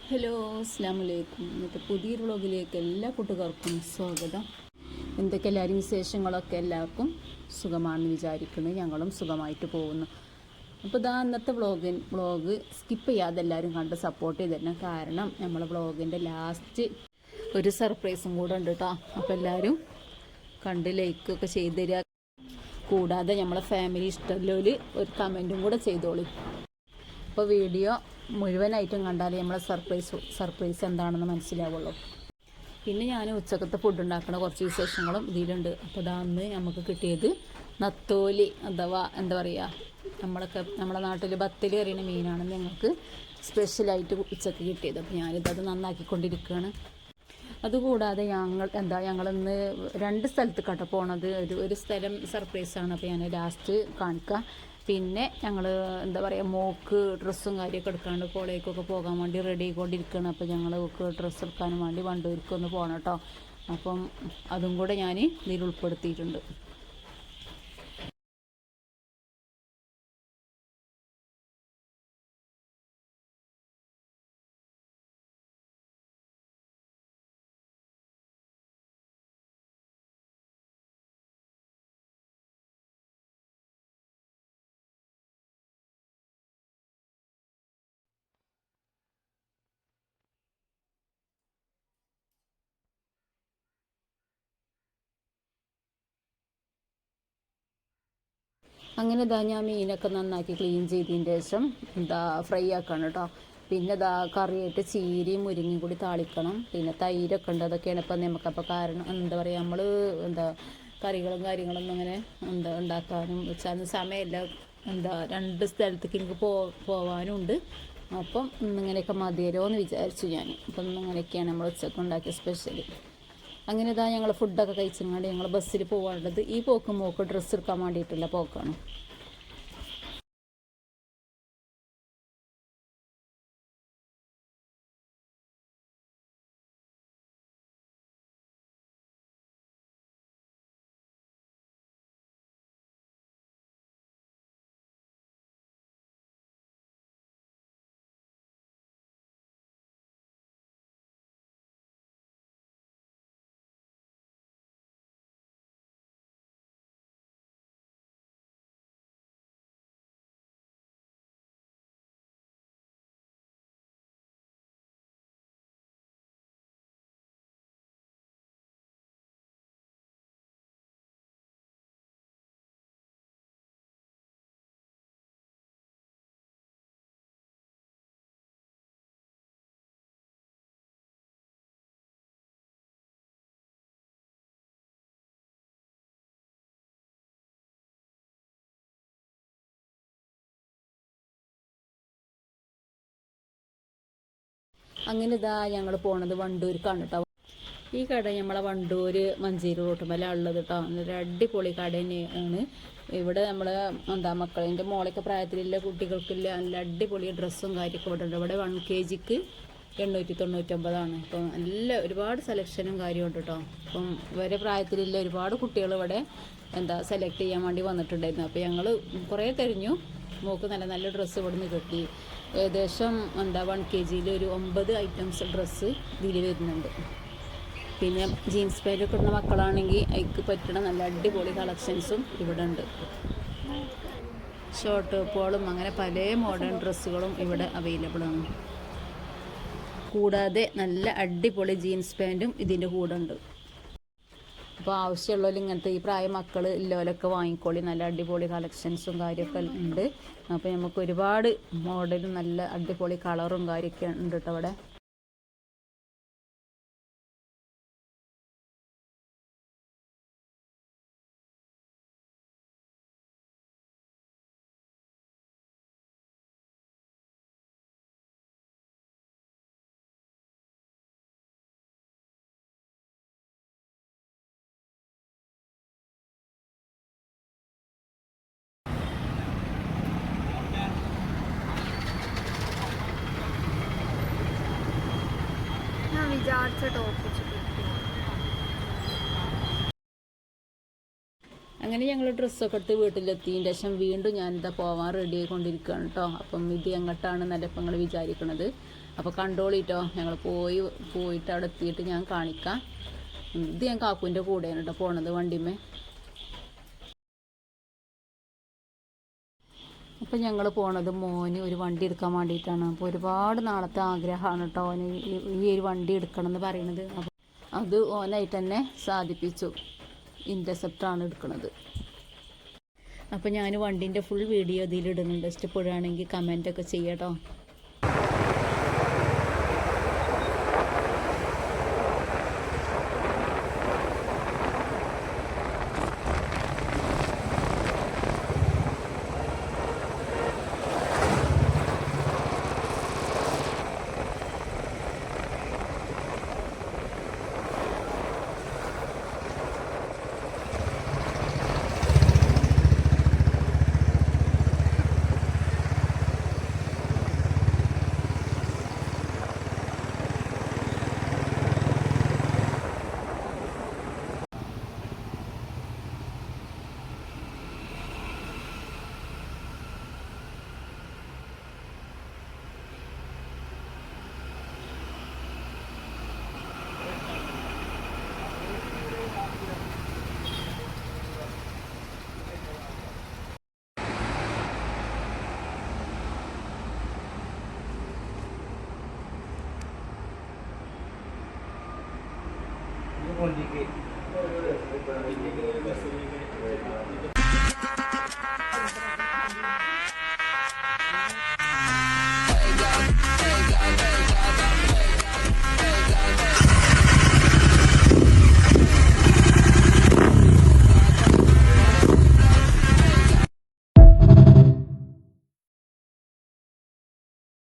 Hello, അസ്സാം വലൈക്കും. ഇന്നത്തെ പുതിയൊരു വ്ളോഗിലേക്ക് എല്ലാ കൂട്ടുകാർക്കും സ്വാഗതം. എന്തൊക്കെ എല്ലാവരും വിശേഷങ്ങളൊക്കെ എല്ലാവർക്കും സുഖമാണെന്ന് വിചാരിക്കുന്നു. ഞങ്ങളും സുഖമായിട്ട് പോകുന്നു. അപ്പോൾ ഇതാ ഇന്നത്തെ വ്ളോഗ് സ്കിപ്പ് ചെയ്യാതെ എല്ലാവരും കണ്ട് സപ്പോർട്ട് ചെയ്ത് തരണം. കാരണം നമ്മളെ വ്ളോഗിൻ്റെ ലാസ്റ്റ് ഒരു സർപ്രൈസും കൂടെ ഉണ്ട് കേട്ടോ. അപ്പോൾ എല്ലാവരും കണ്ട് ലൈക്കൊക്കെ ചെയ്ത് തരിക. കൂടാതെ നമ്മളെ ഫാമിലി ഇഷ്ടമുള്ളവർ ഒരു കമൻറ്റും കൂടെ ചെയ്തോളി. അപ്പോൾ വീഡിയോ മുഴുവനായിട്ടും കണ്ടാലേ നമ്മളെ സർപ്രൈസ് എന്താണെന്ന് മനസ്സിലാവുള്ളൂ. പിന്നെ ഞാൻ ഉച്ചക്കത്തെ ഫുഡ് ഉണ്ടാക്കുന്ന കുറച്ച് വിശേഷങ്ങളും ഇതിലുണ്ട്. അപ്പോൾ അന്ന് നമുക്ക് കിട്ടിയത് നത്തോലി അഥവാ എന്താ പറയുക, നമ്മളെ നാട്ടിൽ ബത്തല് അറിയുന്ന മീനാണ് ഞങ്ങൾക്ക് സ്പെഷ്യലായിട്ട് ഉച്ചക്ക് കിട്ടിയത്. അപ്പോൾ ഞാനിതത് നന്നാക്കിക്കൊണ്ടിരിക്കുകയാണ്. അതുകൂടാതെ ഞങ്ങളിന്ന് 2 സ്ഥലത്തേക്കാട്ടോ പോണത്. ഒരു സ്ഥലം സർപ്രൈസാണ്. അപ്പോൾ ഞാൻ ലാസ്റ്റ് കാണിക്കാം. പിന്നെ ഞങ്ങൾ എന്താ പറയുക, മോക്ക് ഡ്രസ്സും കാര്യമൊക്കെ എടുക്കാണ്ട് കോളേജിലേക്കൊക്കെ പോകാൻ വേണ്ടി റെഡി ആയിക്കൊണ്ടിരിക്കുകയാണ്. അപ്പോൾ ഞങ്ങൾക്ക് ഡ്രസ്സ് എടുക്കാനും വേണ്ടി വണ്ടൂർക്കൊന്ന് പോകണം കേട്ടോ. അപ്പം അതും കൂടെ ഞാൻ ഇതിൽ ഉൾപ്പെടുത്തിയിട്ടുണ്ട്. അങ്ങനെ ഞാൻ മീനൊക്കെ നന്നാക്കി ക്ലീൻ ചെയ്തതിന് ശേഷം ഫ്രൈ ആക്കണം കേട്ടോ. പിന്നെ കറിയായിട്ട് ചീരയും മുരിങ്ങയും കൂടി താളിക്കണം. പിന്നെ തൈരൊക്കെ ഉണ്ട്. അതൊക്കെയാണ് ഇപ്പം നമുക്കപ്പോൾ കാരണം എന്താ പറയുക, നമ്മൾ കറികളും കാര്യങ്ങളൊന്നും അങ്ങനെ ഉണ്ടാക്കാനും വെച്ചാൽ സമയമില്ല. 2 സ്ഥലത്തേക്ക് എനിക്ക് പോവാനുണ്ട്. അപ്പം ഇന്നിങ്ങനെയൊക്കെ മതിയല്ലോ എന്ന് വിചാരിച്ചു ഞാൻ. അപ്പം ഇന്നിങ്ങനെയൊക്കെയാണ് നമ്മൾ ഉച്ചക്ക് ഉണ്ടാക്കിയ സ്പെഷ്യൽ. അങ്ങനെ ഞങ്ങൾ ഫുഡൊക്കെ കഴിച്ചങ്ങാണ്ട് ഞങ്ങൾ ബസ്സിൽ പോകാനുള്ളത്. ഈ മോക്ക് ഡ്രസ്സ് എടുക്കാൻ വേണ്ടിയിട്ടുള്ള പോക്കാണ്. അങ്ങനെ ഞങ്ങൾ പോണത് വണ്ടൂർക്കാണ് കേട്ടോ. ഈ കട നമ്മളെ വണ്ടൂർ മഞ്ചേരി റോട്ടുമല ഉള്ളത് കേട്ടോ. ഒരു അടിപൊളി കട തന്നെയാണ്. ഇവിടെ നമ്മൾ മക്കളിൻ്റെ മോളൊക്കെ പ്രായത്തിലുള്ള കുട്ടികൾക്കില്ല നല്ല അടിപൊളി ഡ്രസ്സും കാര്യമൊക്കെ ഇവിടെ ഉണ്ട്. ഇവിടെ 1 kgക്ക് 899. അപ്പം നല്ല ഒരുപാട് സെലക്ഷനും കാര്യമുണ്ട് കേട്ടോ. അപ്പം ഇവരെ പ്രായത്തിലുള്ള ഒരുപാട് കുട്ടികൾ ഇവിടെ സെലക്ട് ചെയ്യാൻ വേണ്ടി വന്നിട്ടുണ്ടായിരുന്നു. അപ്പോൾ ഞങ്ങൾ കുറേ തിരഞ്ഞു. മോക്ക് നല്ല നല്ല ഡ്രസ്സ് ഇവിടെ നിന്ന് കിട്ടി. ഏകദേശം 1 kgയിൽ ഒരു 9 ഐറ്റംസ് ഡ്രസ്സ് ഇതിൽ വരുന്നുണ്ട്. പിന്നെ ജീൻസ് പാൻറ്റൊക്കെ ഇടുന്ന മക്കളാണെങ്കിൽ അതിക്ക് പറ്റുന്ന നല്ല അടിപൊളി കളക്ഷൻസും ഇവിടെ ഉണ്ട്. ഷോർട്ട് ടോപ്പുകളും അങ്ങനെ പല മോഡേൺ ഡ്രസ്സുകളും ഇവിടെ അവൈലബിൾ ആണ്. കൂടാതെ നല്ല അടിപൊളി ജീൻസ് പാൻറ്റും ഇതിൻ്റെ കൂടെ ഉണ്ട്. അപ്പോൾ ആവശ്യമുള്ളവർ ഇങ്ങനത്തെ ഈ പ്രായ മക്കൾ ഇല്ലവരൊക്കെ വാങ്ങിക്കോളി. നല്ല അടിപൊളി കളക്ഷൻസും കാര്യമൊക്കെ ഉണ്ട്. അപ്പോൾ നമുക്ക് ഒരുപാട് മോഡലും നല്ല അടിപൊളി കളറും കാര്യമൊക്കെ ഉണ്ട് കേട്ടോ അവിടെ. വിചാരിച്ച ടോപ്പ്. അങ്ങനെ ഞങ്ങൾ ഡ്രസ്സൊക്കെ എടുത്ത് വീട്ടിലെത്തിയതിന് ശേഷം വീണ്ടും ഞാൻ പോവാൻ റെഡി ആയിക്കൊണ്ടിരിക്കുകയാണ് കേട്ടോ. അപ്പം ഇത് എങ്ങോട്ടാണ് നല്ല ഇപ്പം നിങ്ങൾ വിചാരിക്കണത്. അപ്പോൾ കണ്ടോളിട്ടോ, ഞങ്ങൾ പോയിട്ട് അവിടെ എത്തിയിട്ട് ഞാൻ കാണിക്കാം. ഇത് ഞാൻ കാക്കുവിൻ്റെ കൂടെയാണ് കേട്ടോ പോണത് വണ്ടിമേ. അപ്പം ഞങ്ങൾ പോണത് മോന് ഒരു വണ്ടി എടുക്കാൻ വേണ്ടിയിട്ടാണ്. അപ്പോൾ ഒരുപാട് നാളത്തെ ആഗ്രഹമാണ് കേട്ടോ ഓന് ഈ ഒരു വണ്ടി എടുക്കണം എന്ന് പറയുന്നത്. അപ്പോൾ അത് ഓനായിട്ട് തന്നെ സാധിപ്പിച്ചു. ഇൻ്റർസെപ്റ്ററാണ് എടുക്കുന്നത്. അപ്പോൾ ഞാൻ വണ്ടീൻ്റെ ഫുൾ വീഡിയോ ഇതിലിടുന്നുണ്ട്. ഇഷ്ടപ്പെടുകയാണെങ്കിൽ കമൻറ്റൊക്കെ ചെയ്യാട്ടോ. Hey, yo.